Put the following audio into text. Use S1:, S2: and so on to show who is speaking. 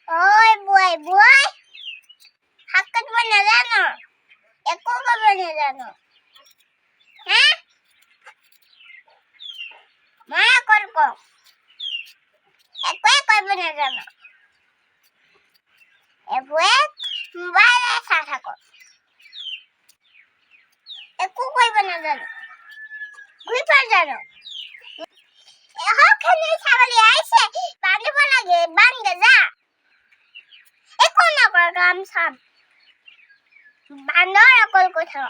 S1: ওই বুয়াই বুয়াই হাত কাটবে না জানো একো করবে না জানো হ্যাঁ মায়া করবো একো করবে না জানো এ বুয়াই মোবাইলে চা থাকো একো করবে না জানো ঘুরে পড় জানো ওখানে ছাগলি আইছে বাঁধব লাগে বাঁধে যা একো না কর গ্রাম সাম বাঁধর অকল কোথাও